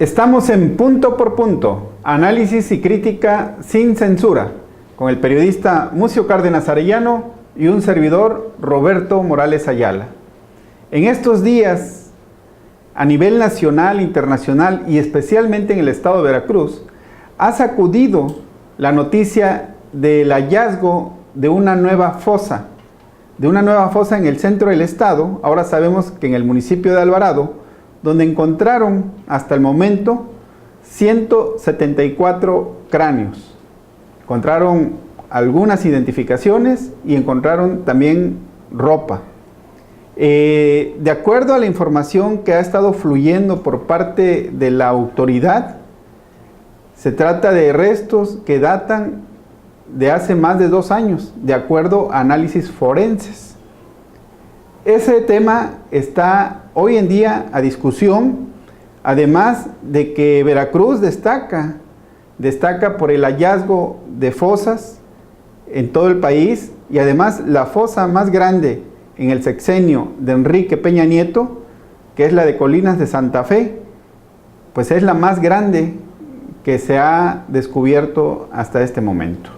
Estamos en Punto por Punto, análisis y crítica sin censura, con el periodista Mucio Cárdenas Arellano y un servidor, Roberto Morales Ayala. En estos días, a nivel nacional, internacional y especialmente en el estado de Veracruz, ha sacudido la noticia del hallazgo de una nueva fosa en el centro del estado. Ahora sabemos que en el municipio de Alvarado, donde encontraron hasta el momento 174 cráneos. Encontraron algunas identificaciones y encontraron también ropa. De acuerdo a la información que ha estado fluyendo por parte de la autoridad, se trata de restos que datan de hace más de 2 años, de acuerdo a análisis forenses. Ese tema está hoy en día a discusión, además de que Veracruz destaca por el hallazgo de fosas en todo el país, y además la fosa más grande en el sexenio de Enrique Peña Nieto, que es la de Colinas de Santa Fe, pues es la más grande que se ha descubierto hasta este momento.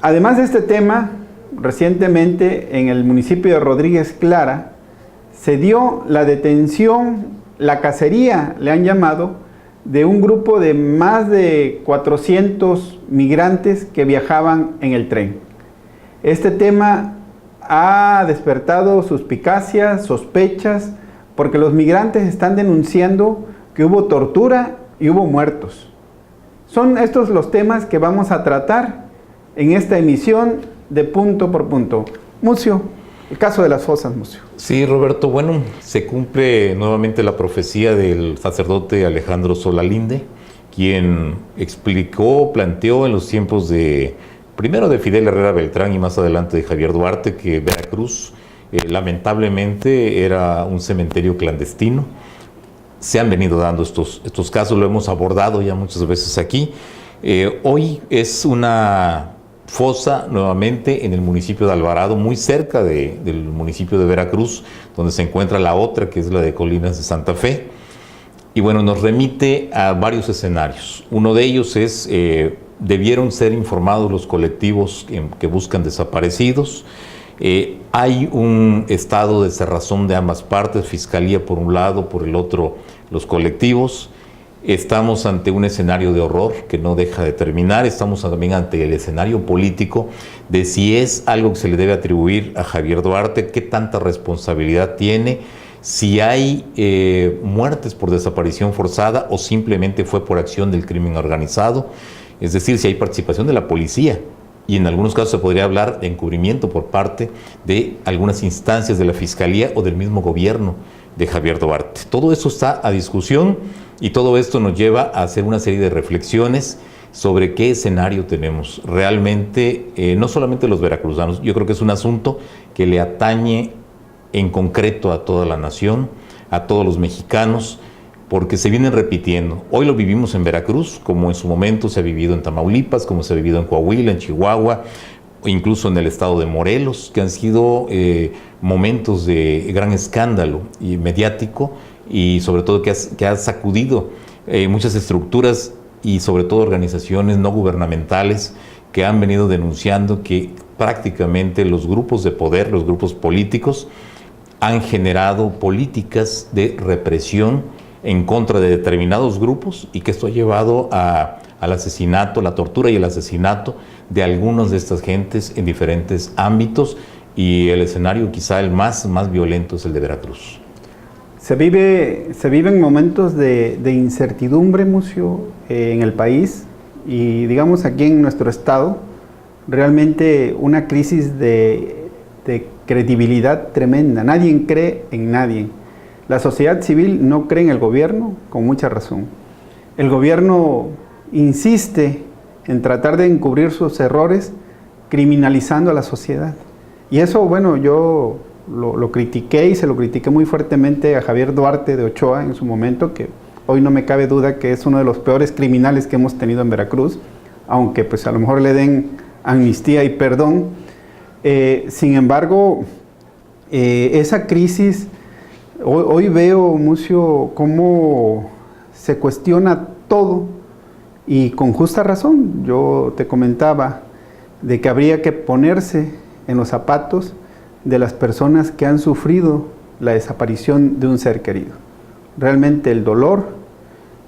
Además de este tema, recientemente en el municipio de Rodríguez Clara se dio la detención, la cacería, le han llamado, de un grupo de más de 400 migrantes que viajaban en el tren. Este tema ha despertado suspicacias, sospechas, porque los migrantes están denunciando que hubo tortura y hubo muertos. Son estos los temas que vamos a tratar en esta emisión de Punto por Punto. Mucio, el caso de las fosas, Mucio. Sí, Roberto, bueno, se cumple nuevamente la profecía del sacerdote Alejandro Solalinde, quien planteó en los tiempos primero de Fidel Herrera Beltrán y más adelante de Javier Duarte, que Veracruz lamentablemente era un cementerio clandestino. Se han venido dando estos casos, lo hemos abordado ya muchas veces aquí. Hoy es una fosa nuevamente en el municipio de Alvarado, muy cerca del municipio de Veracruz, donde se encuentra la otra, que es la de Colinas de Santa Fe. Y bueno, nos remite a varios escenarios. Uno de ellos es, debieron ser informados los colectivos que buscan desaparecidos. Hay un estado de cerrazón de ambas partes, Fiscalía por un lado, por el otro los colectivos. Estamos ante un escenario de horror que no deja de terminar. Estamos también ante el escenario político de si es algo que se le debe atribuir a Javier Duarte, qué tanta responsabilidad tiene, si hay muertes por desaparición forzada o simplemente fue por acción del crimen organizado, es decir, si hay participación de la policía. Y en algunos casos se podría hablar de encubrimiento por parte de algunas instancias de la Fiscalía o del mismo gobierno de Javier Duarte. Todo eso está a discusión y todo esto nos lleva a hacer una serie de reflexiones sobre qué escenario tenemos. Realmente, no solamente los veracruzanos, yo creo que es un asunto que le atañe en concreto a toda la nación, a todos los mexicanos, porque se vienen repitiendo. Hoy lo vivimos en Veracruz, como en su momento se ha vivido en Tamaulipas, como se ha vivido en Coahuila, en Chihuahua, o incluso en el estado de Morelos, que han sido momentos de gran escándalo y mediático, y sobre todo que ha sacudido muchas estructuras y sobre todo organizaciones no gubernamentales que han venido denunciando que prácticamente los grupos de poder, los grupos políticos, han generado políticas de represión en contra de determinados grupos y que esto ha llevado al asesinato, la tortura y el asesinato de algunas de estas gentes en diferentes ámbitos, y el escenario quizá el más violento es el de Veracruz. Se viven momentos de incertidumbre, Mucio, en el país, y digamos aquí en nuestro estado, realmente una crisis de credibilidad tremenda. Nadie cree en nadie. La sociedad civil no cree en el gobierno, con mucha razón. El gobierno insiste en tratar de encubrir sus errores, criminalizando a la sociedad. Y eso, bueno, yo lo critiqué y se lo critiqué muy fuertemente a Javier Duarte de Ochoa en su momento, que hoy no me cabe duda que es uno de los peores criminales que hemos tenido en Veracruz, aunque pues a lo mejor le den amnistía y perdón. Sin embargo, esa crisis, hoy veo, Mucio, cómo se cuestiona todo y con justa razón. Yo te comentaba de que habría que ponerse en los zapatos de las personas que han sufrido la desaparición de un ser querido. Realmente el dolor,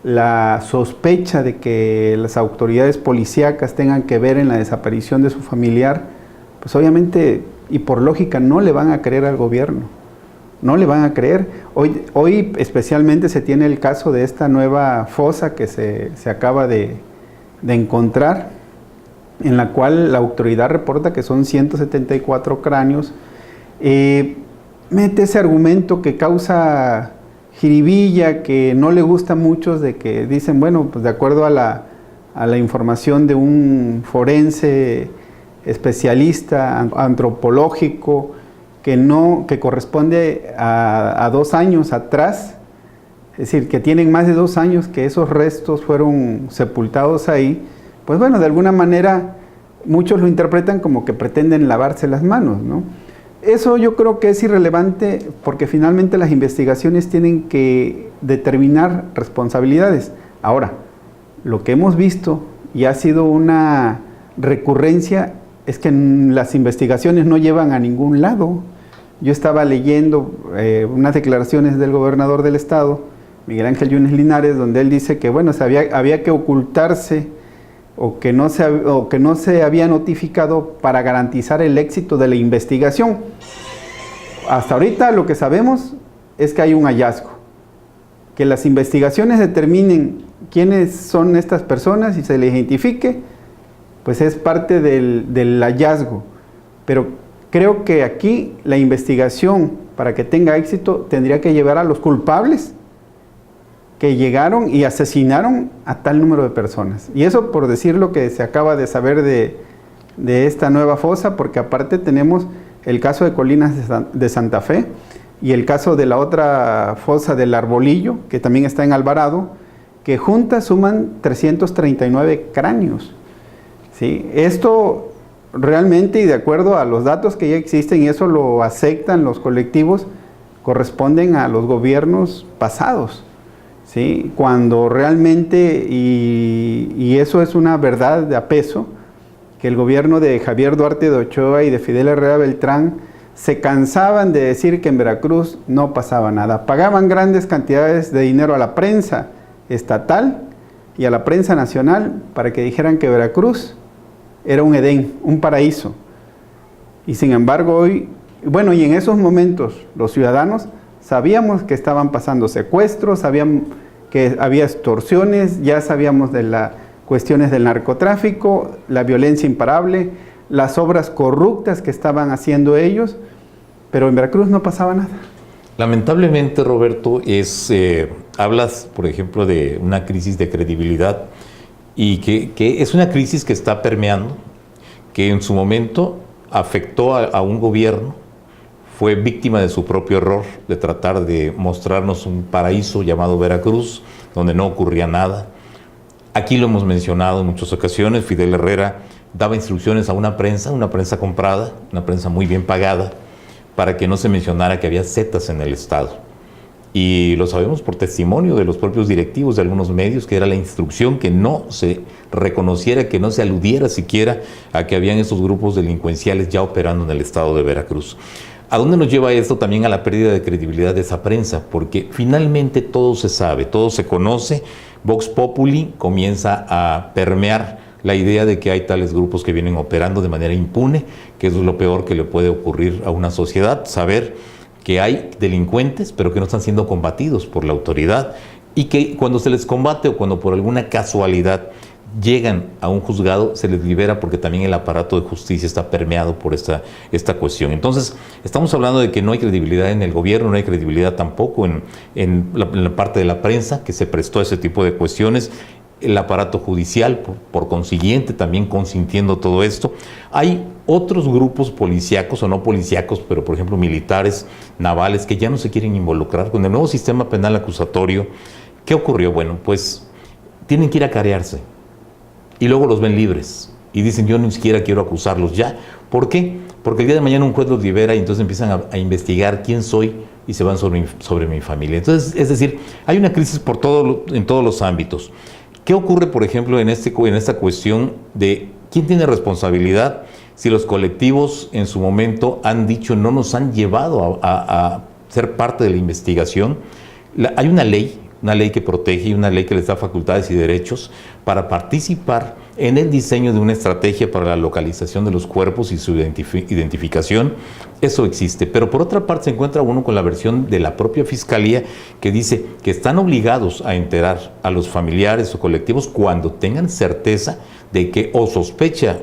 la sospecha de que las autoridades policíacas tengan que ver en la desaparición de su familiar, pues obviamente y por lógica no le van a creer al gobierno, no le van a creer. Hoy especialmente se tiene el caso de esta nueva fosa que se acaba de encontrar, en la cual la autoridad reporta que son 174 cráneos. Mete ese argumento que causa jiribilla, que no le gusta a muchos, de que dicen, bueno, pues de acuerdo a la información de un forense especialista antropológico, que corresponde a 2 años atrás, es decir, que tienen más de 2 años que esos restos fueron sepultados ahí, pues bueno, de alguna manera muchos lo interpretan como que pretenden lavarse las manos, ¿no? Eso yo creo que es irrelevante porque finalmente las investigaciones tienen que determinar responsabilidades. Ahora, lo que hemos visto y ha sido una recurrencia es que las investigaciones no llevan a ningún lado. Yo estaba leyendo unas declaraciones del gobernador del estado, Miguel Ángel Yunes Linares, donde él dice que bueno, había que ocultarse o que no se había notificado para garantizar el éxito de la investigación. Hasta ahorita lo que sabemos es que hay un hallazgo. Que las investigaciones determinen quiénes son estas personas y se les identifique, pues es parte del hallazgo. Pero creo que aquí la investigación, para que tenga éxito, tendría que llevar a los culpables que llegaron y asesinaron a tal número de personas. Y eso por decir lo que se acaba de saber de esta nueva fosa, porque aparte tenemos el caso de Colinas de Santa Fe y el caso de la otra fosa del Arbolillo, que también está en Alvarado, que juntas suman 339 cráneos. ¿Sí? Esto realmente, y de acuerdo a los datos que ya existen, y eso lo aceptan los colectivos, corresponden a los gobiernos pasados. ¿Sí? Cuando realmente, y eso es una verdad de a peso, que el gobierno de Javier Duarte de Ochoa y de Fidel Herrera Beltrán se cansaban de decir que en Veracruz no pasaba nada. Pagaban grandes cantidades de dinero a la prensa estatal y a la prensa nacional para que dijeran que Veracruz era un Edén, un paraíso. Y sin embargo hoy, bueno, y en esos momentos los ciudadanos sabíamos que estaban pasando secuestros, sabíamos que había extorsiones, ya sabíamos de las cuestiones del narcotráfico, la violencia imparable, las obras corruptas que estaban haciendo ellos, pero en Veracruz no pasaba nada. Lamentablemente, Roberto, hablas, por ejemplo, de una crisis de credibilidad y que es una crisis que está permeando, que en su momento afectó a un gobierno, fue víctima de su propio error de tratar de mostrarnos un paraíso llamado Veracruz, donde no ocurría nada. Aquí lo hemos mencionado en muchas ocasiones, Fidel Herrera daba instrucciones a una prensa comprada, una prensa muy bien pagada, para que no se mencionara que había zetas en el Estado. Y lo sabemos por testimonio de los propios directivos de algunos medios, que era la instrucción que no se reconociera, que no se aludiera siquiera a que habían esos grupos delincuenciales ya operando en el Estado de Veracruz. ¿A dónde nos lleva esto? También a la pérdida de credibilidad de esa prensa, porque finalmente todo se sabe, todo se conoce. Vox Populi comienza a permear la idea de que hay tales grupos que vienen operando de manera impune, que eso es lo peor que le puede ocurrir a una sociedad, saber que hay delincuentes, pero que no están siendo combatidos por la autoridad, y que cuando se les combate o cuando por alguna casualidad llegan a un juzgado, se les libera porque también el aparato de justicia está permeado por esta cuestión. Entonces, estamos hablando de que no hay credibilidad en el gobierno, no hay credibilidad tampoco en la parte de la prensa que se prestó a ese tipo de cuestiones, el aparato judicial, por consiguiente, también consintiendo todo esto. Hay otros grupos policíacos o no policíacos, pero por ejemplo militares, navales, que ya no se quieren involucrar con el nuevo sistema penal acusatorio. ¿Qué ocurrió? Bueno, pues tienen que ir a carearse. Y luego los ven libres y dicen, yo ni siquiera quiero acusarlos ya. ¿Por qué? Porque el día de mañana un juez los libera y entonces empiezan a investigar quién soy, y se van sobre mi familia. Entonces, es decir, hay una crisis en todos los ámbitos. ¿Qué ocurre, por ejemplo, en esta cuestión de quién tiene responsabilidad si los colectivos en su momento han dicho no nos han llevado a ser parte de la investigación? Hay una ley que protege y una ley que les da facultades y derechos para participar en el diseño de una estrategia para la localización de los cuerpos y su identificación. Eso existe, pero por otra parte se encuentra uno con la versión de la propia Fiscalía que dice que están obligados a enterar a los familiares o colectivos cuando tengan certeza de que, o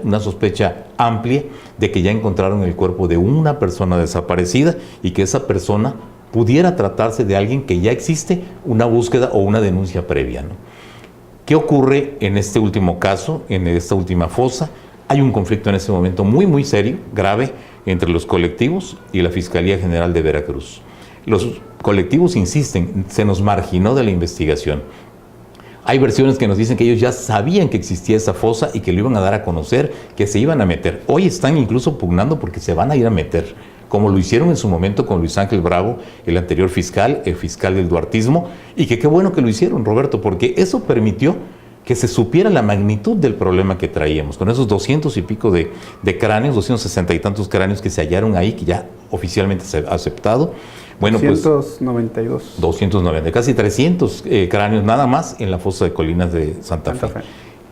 una sospecha amplia de que ya encontraron el cuerpo de una persona desaparecida y que esa persona pudiera tratarse de alguien que ya existe una búsqueda o una denuncia previa, ¿no? ¿Qué ocurre en este último caso, en esta última fosa? Hay un conflicto en este momento muy, muy serio, grave, entre los colectivos y la Fiscalía General de Veracruz. Los colectivos insisten, se nos marginó de la investigación. Hay versiones que nos dicen que ellos ya sabían que existía esa fosa y que lo iban a dar a conocer, que se iban a meter. Hoy están incluso pugnando porque se van a ir a meter, como lo hicieron en su momento con Luis Ángel Bravo, el anterior fiscal, el fiscal del duartismo, y que qué bueno que lo hicieron, Roberto, porque eso permitió que se supiera la magnitud del problema que traíamos, con esos 200 y pico de cráneos, 260 y tantos cráneos que se hallaron ahí, que ya oficialmente se ha aceptado. Bueno, 292. Pues 290, casi 300 cráneos nada más en la fosa de Colinas de Santa Fe.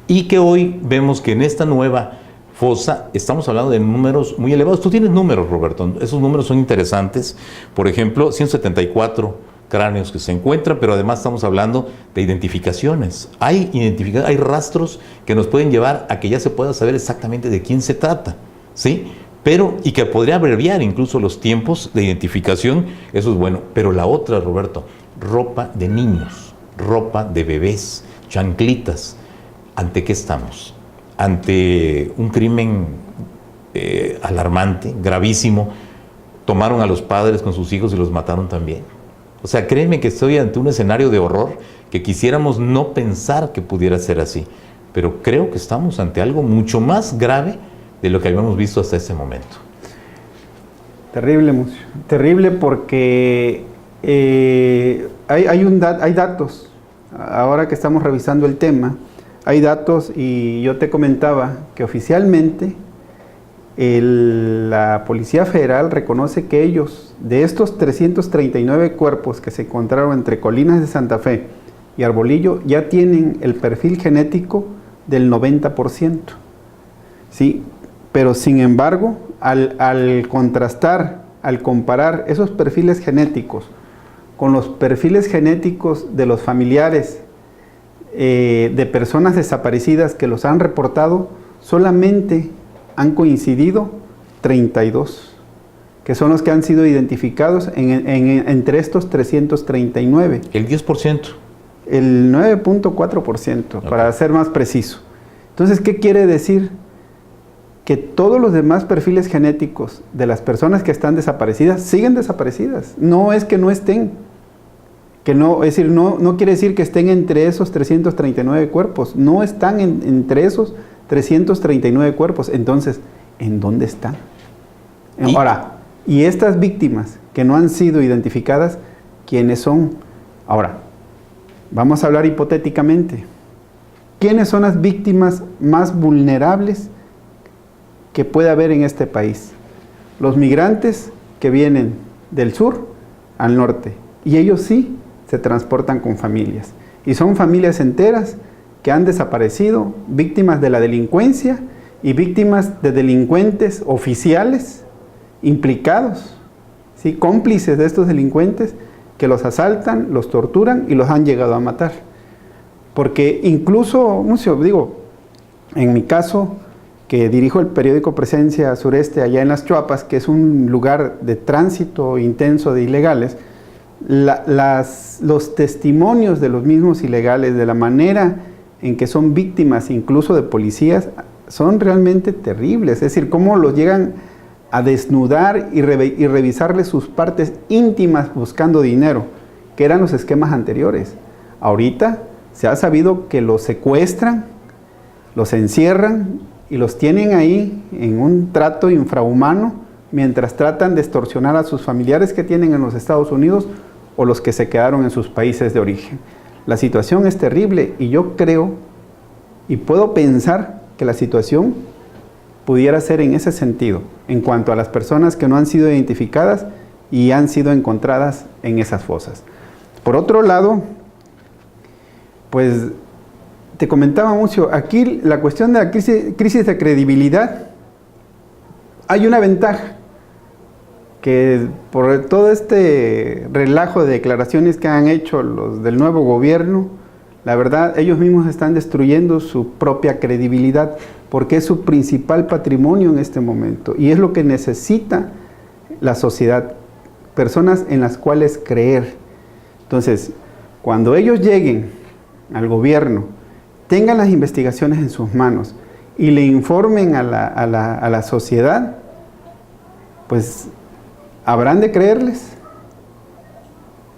Y que hoy vemos que en esta nueva fosa estamos hablando de números muy elevados. Tú tienes números, Roberto, esos números son interesantes. Por ejemplo, 174 cráneos que se encuentran, pero además estamos hablando de identificaciones. Hay rastros que nos pueden llevar a que ya se pueda saber exactamente de quién se trata, ¿sí? Y que podría abreviar incluso los tiempos de identificación, eso es bueno. Pero la otra, Roberto, ropa de niños, ropa de bebés, chanclitas. ¿Ante qué estamos? Ante un crimen alarmante, gravísimo. Tomaron a los padres con sus hijos y los mataron también. O sea, créeme que estoy ante un escenario de horror que quisiéramos no pensar que pudiera ser así. Pero creo que estamos ante algo mucho más grave de lo que habíamos visto hasta ese momento. Terrible, Mucio. Terrible porque hay datos. Ahora que estamos revisando el tema, hay datos y yo te comentaba que oficialmente la Policía Federal reconoce que ellos, de estos 339 cuerpos que se encontraron entre Colinas de Santa Fe y Arbolillo, ya tienen el perfil genético del 90%. ¿Sí? Pero sin embargo, al contrastar, al comparar esos perfiles genéticos con los perfiles genéticos de los familiares de personas desaparecidas que los han reportado, solamente han coincidido 32, que son los que han sido identificados entre estos 339. El 10%. El 9.4%, okay, para ser más preciso. Entonces, ¿qué quiere decir? Que todos los demás perfiles genéticos de las personas que están desaparecidas siguen desaparecidas. No es que no estén. Es decir, no quiere decir que estén entre esos 339 cuerpos. No están entre esos 339 cuerpos. Entonces, ¿en dónde están? Ahora, y estas víctimas que no han sido identificadas, ¿quiénes son? Ahora, vamos a hablar hipotéticamente. ¿Quiénes son las víctimas más vulnerables que puede haber en este país? Los migrantes que vienen del sur al norte, y ellos sí se transportan con familias, y son familias enteras que han desaparecido, víctimas de la delincuencia y víctimas de delincuentes oficiales implicados, ¿sí? Cómplices de estos delincuentes que los asaltan, los torturan y los han llegado a matar. Porque incluso, en mi caso, que dirijo el periódico Presencia Sureste allá en Las Chuapas, que es un lugar de tránsito intenso de ilegales, los testimonios de los mismos ilegales, de la manera en que son víctimas incluso de policías, son realmente terribles. Es decir, cómo los llegan a desnudar y revisarles sus partes íntimas buscando dinero, que eran los esquemas anteriores. Ahorita se ha sabido que los secuestran, los encierran y los tienen ahí en un trato infrahumano mientras tratan de extorsionar a sus familiares que tienen en los Estados Unidos o los que se quedaron en sus países de origen. La situación es terrible y yo creo y puedo pensar que la situación pudiera ser en ese sentido, en cuanto a las personas que no han sido identificadas y han sido encontradas en esas fosas. Por otro lado, pues te comentaba, Mucio, aquí la cuestión de la crisis de credibilidad, hay una ventaja, que por todo este relajo de declaraciones que han hecho los del nuevo gobierno, la verdad, ellos mismos están destruyendo su propia credibilidad, porque es su principal patrimonio en este momento, y es lo que necesita la sociedad, personas en las cuales creer. Entonces, cuando ellos lleguen al gobierno, tengan las investigaciones en sus manos y le informen a la sociedad, pues habrán de creerles.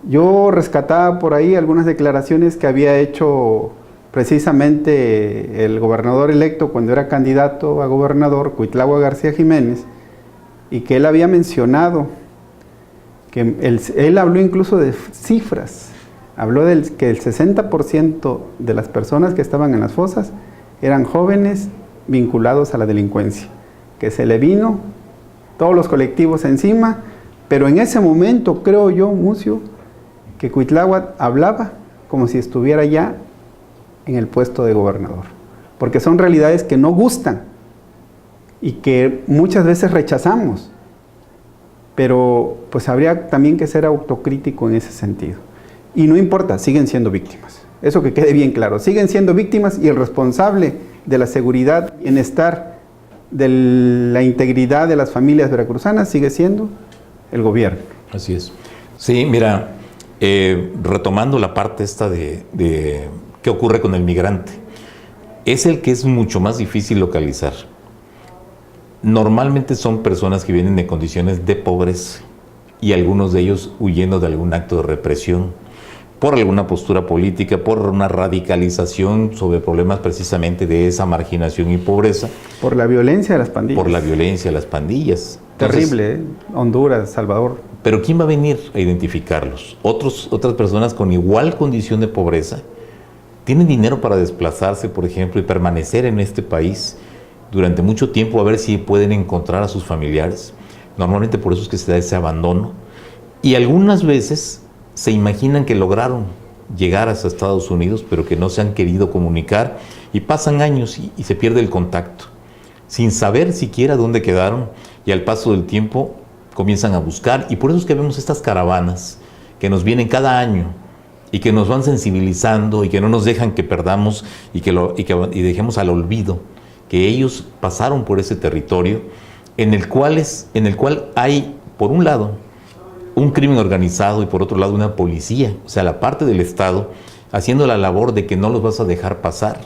Yo rescataba por ahí algunas declaraciones que había hecho precisamente el gobernador electo cuando era candidato a gobernador, Cuitlahua García Jiménez, y que él había mencionado, que él habló incluso de cifras, habló que el 60% de las personas que estaban en las fosas eran jóvenes vinculados a la delincuencia, que se le vino todos los colectivos encima, pero en ese momento creo yo, Mucio, que Cuitlahua hablaba como si estuviera ya en el puesto de gobernador, porque son realidades que no gustan y que muchas veces rechazamos, pero pues habría también que ser autocrítico en ese sentido. Y no importa, siguen siendo víctimas, eso que quede bien claro, siguen siendo víctimas y el responsable de la seguridad, bienestar, de la integridad de las familias veracruzanas sigue siendo el gobierno. Así es. Sí, mira, retomando la parte esta de qué ocurre con el migrante, es el que es mucho más difícil localizar. Normalmente son personas que vienen de condiciones de pobreza y algunos de ellos huyendo de algún acto de represión, por alguna postura política, por una radicalización sobre problemas precisamente de esa marginación y pobreza. Por la violencia de las pandillas. Por la violencia de las pandillas. Terrible, ¿eh? Honduras, Salvador. Pero ¿quién va a venir a identificarlos? Otras personas con igual condición de pobreza tienen dinero para desplazarse, por ejemplo, y permanecer en este país durante mucho tiempo a ver si pueden encontrar a sus familiares. Normalmente por eso es que se da ese abandono. Y algunas veces se imaginan que lograron llegar hasta Estados Unidos, pero que no se han querido comunicar y pasan años y se pierde el contacto, sin saber siquiera dónde quedaron, y al paso del tiempo comienzan a buscar, y por eso es que vemos estas caravanas que nos vienen cada año y que nos van sensibilizando y que no nos dejan que perdamos y dejemos al olvido que ellos pasaron por ese territorio en el cual hay, por un lado, un crimen organizado y por otro lado una policía, o sea, la parte del Estado haciendo la labor de que no los vas a dejar pasar.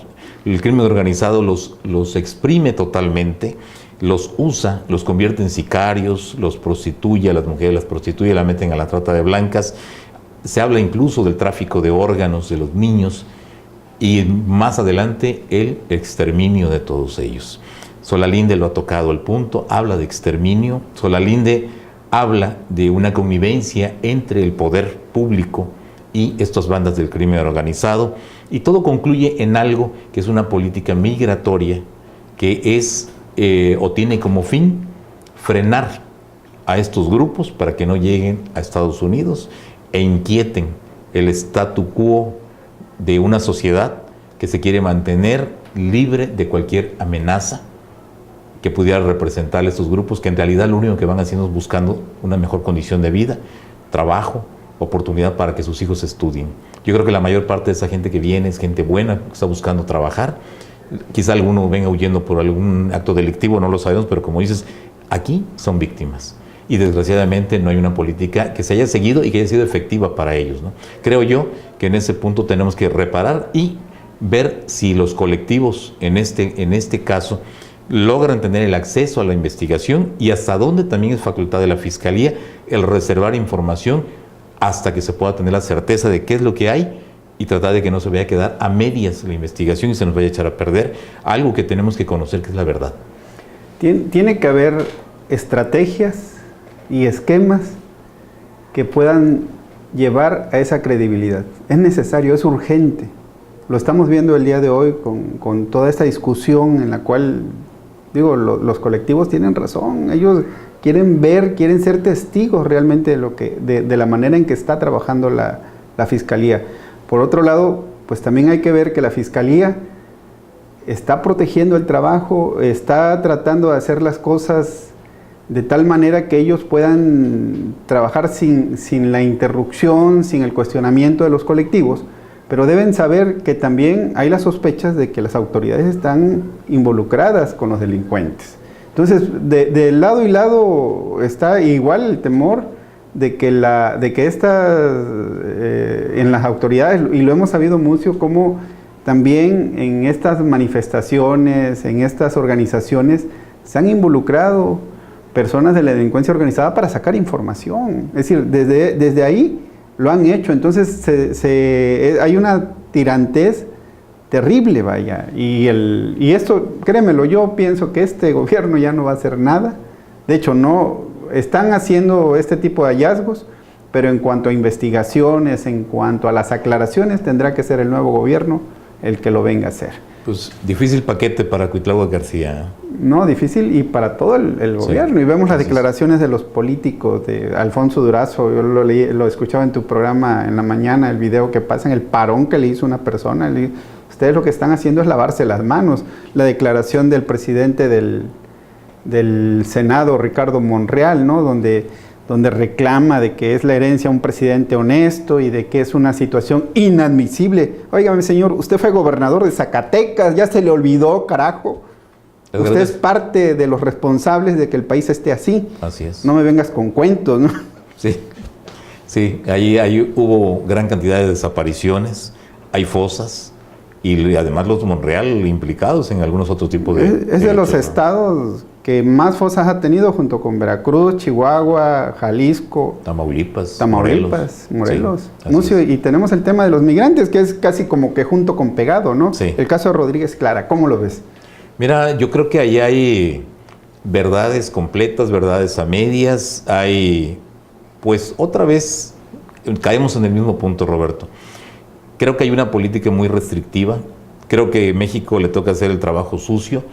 El crimen organizado los exprime totalmente, los usa, los convierte en sicarios, los prostituye a las mujeres, las prostituye, la meten a la trata de blancas. Se habla incluso del tráfico de órganos de los niños y más adelante el exterminio de todos ellos. Solalinde lo ha tocado el punto, habla de exterminio. Solalinde habla de una convivencia entre el poder público y estas bandas del crimen organizado, y todo concluye en algo que es una política migratoria que es o tiene como fin frenar a estos grupos para que no lleguen a Estados Unidos e inquieten el statu quo de una sociedad que se quiere mantener libre de cualquier amenaza que pudiera representar a estos grupos, que en realidad lo único que van haciendo es buscando una mejor condición de vida, trabajo, oportunidad para que sus hijos estudien. Yo creo que la mayor parte de esa gente que viene es gente buena, que está buscando trabajar. Quizá alguno venga huyendo por algún acto delictivo, no lo sabemos, pero como dices, aquí son víctimas. Y desgraciadamente no hay una política que se haya seguido y que haya sido efectiva para ellos, ¿no? Creo yo que en ese punto tenemos que reparar y ver si los colectivos, en este caso, logran tener el acceso a la investigación y hasta dónde también es facultad de la Fiscalía el reservar información hasta que se pueda tener la certeza de qué es lo que hay y tratar de que no se vaya a quedar a medias la investigación y se nos vaya a echar a perder algo que tenemos que conocer, que es la verdad. Tiene que haber estrategias y esquemas que puedan llevar a esa credibilidad. Es necesario, es urgente. Lo estamos viendo el día de hoy con toda esta discusión en la cual, digo, los colectivos tienen razón. Ellos quieren ver, quieren ser testigos realmente de la manera en que está trabajando la Fiscalía. Por otro lado, pues también hay que ver que la Fiscalía está protegiendo el trabajo, está tratando de hacer las cosas de tal manera que ellos puedan trabajar sin la interrupción, sin el cuestionamiento de los colectivos, pero deben saber que también hay las sospechas de que las autoridades están involucradas con los delincuentes. Entonces, de lado y lado está igual el temor de que en las autoridades, y lo hemos sabido mucho, como también en estas manifestaciones, en estas organizaciones, se han involucrado personas de la delincuencia organizada para sacar información. Es decir, desde ahí lo han hecho. Entonces hay una tirantez terrible, vaya. Y esto, créemelo, yo pienso que este gobierno ya no va a hacer nada. De hecho, no están haciendo este tipo de hallazgos, pero en cuanto a investigaciones, en cuanto a las aclaraciones, tendrá que ser el nuevo gobierno el que lo venga a hacer. Pues difícil paquete para Cuitlahua García. No, difícil y para todo el gobierno. Y vemos las declaraciones de los políticos, de Alfonso Durazo. Yo lo escuchaba en tu programa en la mañana, el video que pasa en el parón que le hizo una persona. Ustedes lo que están haciendo es lavarse las manos. La declaración del presidente del Senado, Ricardo Monreal, ¿no? donde reclama de que es la herencia de un presidente honesto y de que es una situación inadmisible. Óigame, señor, usted fue gobernador de Zacatecas, ya se le olvidó, carajo. Usted es parte de los responsables de que el país esté así. Así es. No me vengas con cuentos, ¿no? Sí, ahí hubo gran cantidad de desapariciones, hay fosas, y además los Monreal implicados en algunos otros tipos de... Es de los estados que más fosas ha tenido, junto con Veracruz, Chihuahua, Jalisco, Tamaulipas, Morelos. Sí, y tenemos el tema de los migrantes, que es casi como que junto con pegado, ¿no? Sí. El caso de Rodríguez Clara, ¿cómo lo ves? Mira, yo creo que ahí hay verdades completas, verdades a medias, hay, pues otra vez caemos en el mismo punto, Roberto. Creo que hay una política muy restrictiva, creo que a México le toca hacer el trabajo sucio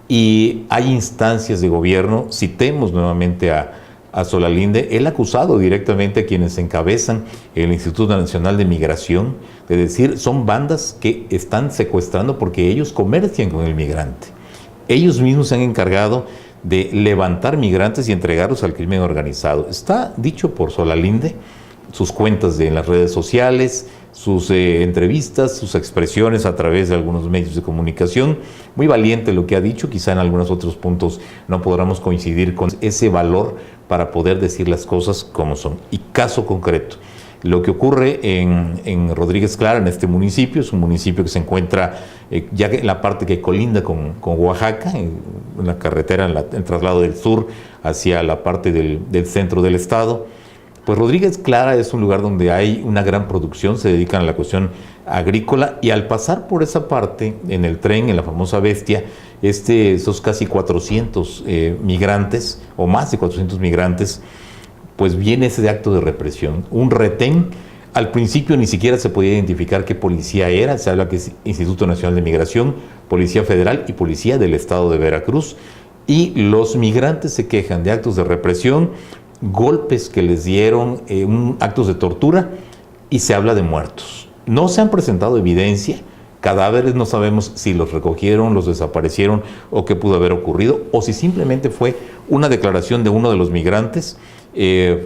y hay instancias de gobierno, citemos nuevamente a Solalinde, él ha acusado directamente a quienes encabezan el Instituto Nacional de Migración, de decir, son bandas que están secuestrando porque ellos comercian con el migrante. Ellos mismos se han encargado de levantar migrantes y entregarlos al crimen organizado. Está dicho por Solalinde, sus cuentas en las redes sociales, sus entrevistas, sus expresiones a través de algunos medios de comunicación. Muy valiente lo que ha dicho, quizá en algunos otros puntos no podamos coincidir con ese valor para poder decir las cosas como son. Y caso concreto, lo que ocurre en Rodríguez Clara, en este municipio, es un municipio que se encuentra ya en la parte que colinda con Oaxaca, en la carretera, en el traslado del sur hacia la parte del centro del estado. Pues Rodríguez Clara es un lugar donde hay una gran producción, se dedican a la cuestión agrícola, y al pasar por esa parte, en el tren, en la famosa Bestia, esos casi 400 migrantes, o más de 400 migrantes, pues viene ese acto de represión, un retén. Al principio ni siquiera se podía identificar qué policía era, se habla que es Instituto Nacional de Migración, Policía Federal y Policía del Estado de Veracruz, y los migrantes se quejan de actos de represión, golpes que les dieron, actos de tortura, y se habla de muertos. No se han presentado evidencia, cadáveres no sabemos si los recogieron, los desaparecieron o qué pudo haber ocurrido, o si simplemente fue una declaración de uno de los migrantes,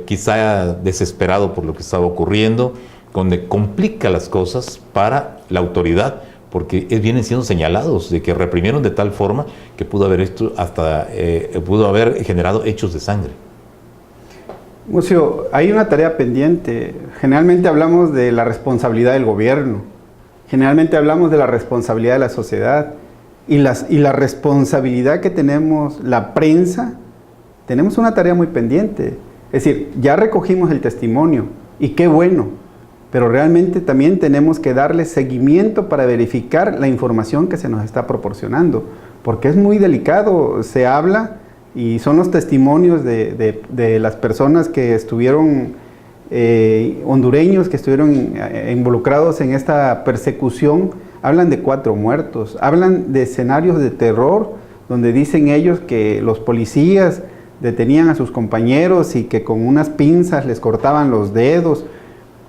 quizá desesperado por lo que estaba ocurriendo, donde complica las cosas para la autoridad, porque vienen siendo señalados de que reprimieron de tal forma que pudo haber generado hechos de sangre. Mucio, hay una tarea pendiente. Generalmente hablamos de la responsabilidad del gobierno, generalmente hablamos de la responsabilidad de la sociedad y la responsabilidad que tenemos la prensa. Tenemos una tarea muy pendiente. Es decir, ya recogimos el testimonio y qué bueno, pero realmente también tenemos que darle seguimiento para verificar la información que se nos está proporcionando, porque es muy delicado. Se habla y son los testimonios de las personas que estuvieron, hondureños que estuvieron involucrados en esta persecución. Hablan de 4 muertos, hablan de escenarios de terror, donde dicen ellos que los policías detenían a sus compañeros y que con unas pinzas les cortaban los dedos.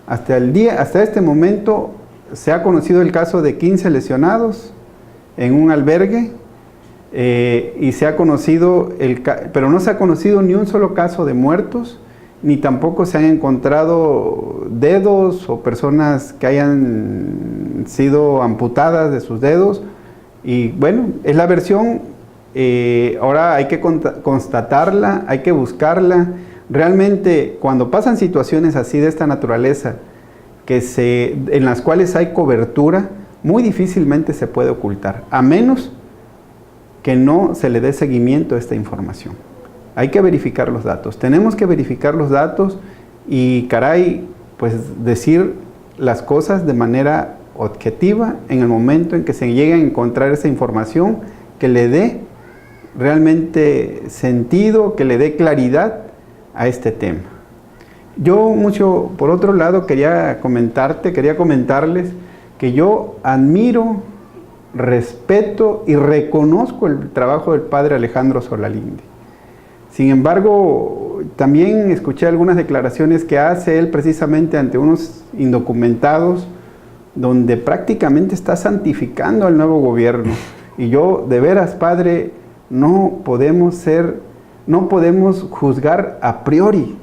Hasta este momento se ha conocido el caso de 15 lesionados en un albergue, y se ha conocido, pero no se ha conocido ni un solo caso de muertos, ni tampoco se han encontrado dedos o personas que hayan sido amputadas de sus dedos. Y bueno, es la versión, ahora hay que constatarla, hay que buscarla. Realmente, cuando pasan situaciones así de esta naturaleza, en las cuales hay cobertura, muy difícilmente se puede ocultar, a menos que no se le dé seguimiento a esta información. Hay que verificar los datos, tenemos que verificar los datos y, caray, pues decir las cosas de manera objetiva en el momento en que se llegue a encontrar esa información que le dé realmente sentido, que le dé claridad a este tema. Yo por otro lado, quería comentarles que yo admiro, respeto y reconozco el trabajo del padre Alejandro Solalinde. Sin embargo, también escuché algunas declaraciones que hace él precisamente ante unos indocumentados, donde prácticamente está santificando al nuevo gobierno. Y yo, de veras, padre, no podemos juzgar a priori.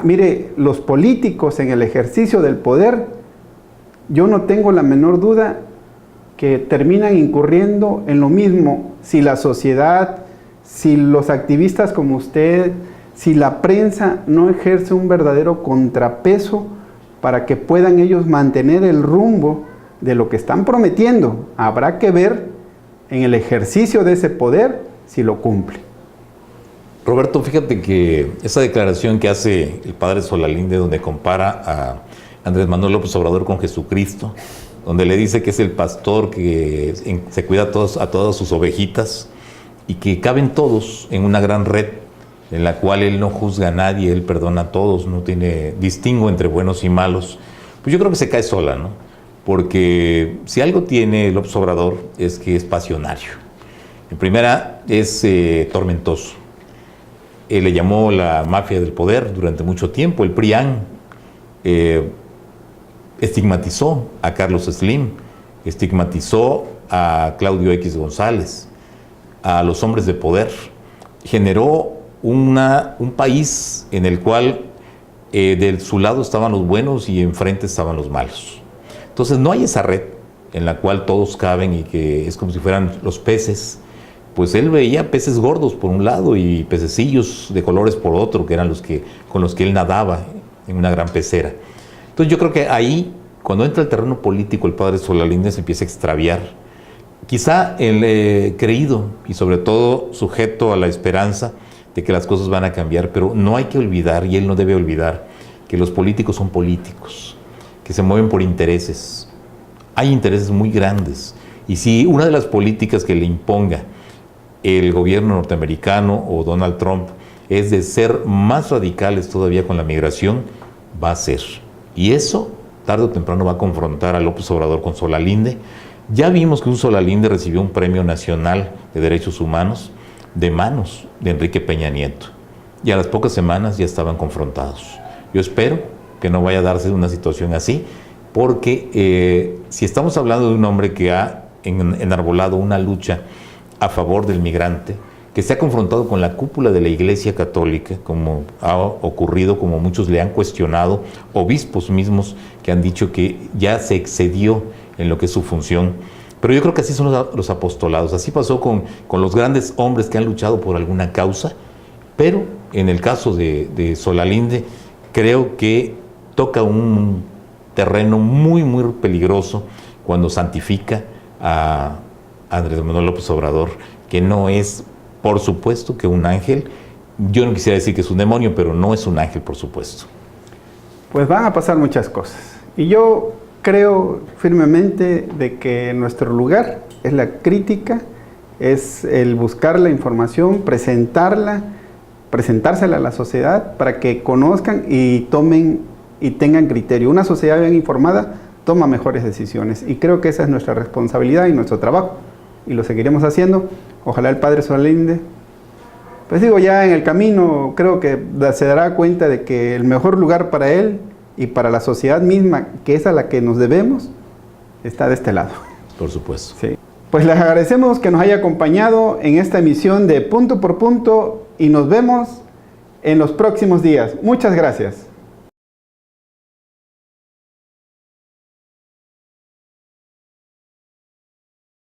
Mire, los políticos en el ejercicio del poder, yo no tengo la menor duda que terminan incurriendo en lo mismo si la sociedad, si los activistas como usted, si la prensa no ejerce un verdadero contrapeso para que puedan ellos mantener el rumbo de lo que están prometiendo. Habrá que ver en el ejercicio de ese poder si lo cumple. Roberto, fíjate que esa declaración que hace el padre Solalinde, donde compara a Andrés Manuel López Obrador con Jesucristo, donde le dice que es el pastor que se cuida a todas sus ovejitas y que caben todos en una gran red en la cual él no juzga a nadie, él perdona a todos, no tiene distingo entre buenos y malos, pues yo creo que se cae sola, ¿no? Porque si algo tiene López Obrador es que es pasionario. En primera, es tormentoso. Él le llamó la mafia del poder durante mucho tiempo, el PRIAN. Estigmatizó a Carlos Slim, estigmatizó a Claudio X González, a los hombres de poder. Generó un país en el cual de su lado estaban los buenos y enfrente estaban los malos. Entonces no hay esa red en la cual todos caben y que es como si fueran los peces. Pues él veía peces gordos por un lado y pececillos de colores por otro, que eran con los que él nadaba en una gran pecera. Entonces yo creo que ahí, cuando entra el terreno político, el padre Solalinde se empieza a extraviar. Quizá el creído y sobre todo sujeto a la esperanza de que las cosas van a cambiar, pero no hay que olvidar, y él no debe olvidar, que los políticos son políticos, que se mueven por intereses. Hay intereses muy grandes. Y si una de las políticas que le imponga el gobierno norteamericano o Donald Trump es de ser más radicales todavía con la migración, va a ser. Y eso, tarde o temprano, va a confrontar a López Obrador con Solalinde. Ya vimos que un Solalinde recibió un premio nacional de derechos humanos de manos de Enrique Peña Nieto. Y a las pocas semanas ya estaban confrontados. Yo espero que no vaya a darse una situación así, porque si estamos hablando de un hombre que ha enarbolado una lucha a favor del migrante, que se ha confrontado con la cúpula de la Iglesia Católica, como ha ocurrido, como muchos le han cuestionado, obispos mismos que han dicho que ya se excedió en lo que es su función. Pero yo creo que así son los apostolados, así pasó con los grandes hombres que han luchado por alguna causa, pero en el caso de Solalinde, creo que toca un terreno muy, muy peligroso cuando santifica a Andrés Manuel López Obrador, que no es, por supuesto, que un ángel. Yo no quisiera decir que es un demonio, pero no es un ángel, por supuesto. Pues van a pasar muchas cosas. Y yo creo firmemente de que nuestro lugar es la crítica, es el buscar la información, presentársela a la sociedad para que conozcan y tomen y tengan criterio. Una sociedad bien informada toma mejores decisiones y creo que esa es nuestra responsabilidad y nuestro trabajo y lo seguiremos haciendo. Ojalá el padre Solalinde, pues digo, ya en el camino creo que se dará cuenta de que el mejor lugar para él y para la sociedad misma, que es a la que nos debemos, está de este lado. Por supuesto. Sí. Pues les agradecemos que nos haya acompañado en esta emisión de Punto por Punto y nos vemos en los próximos días. Muchas gracias.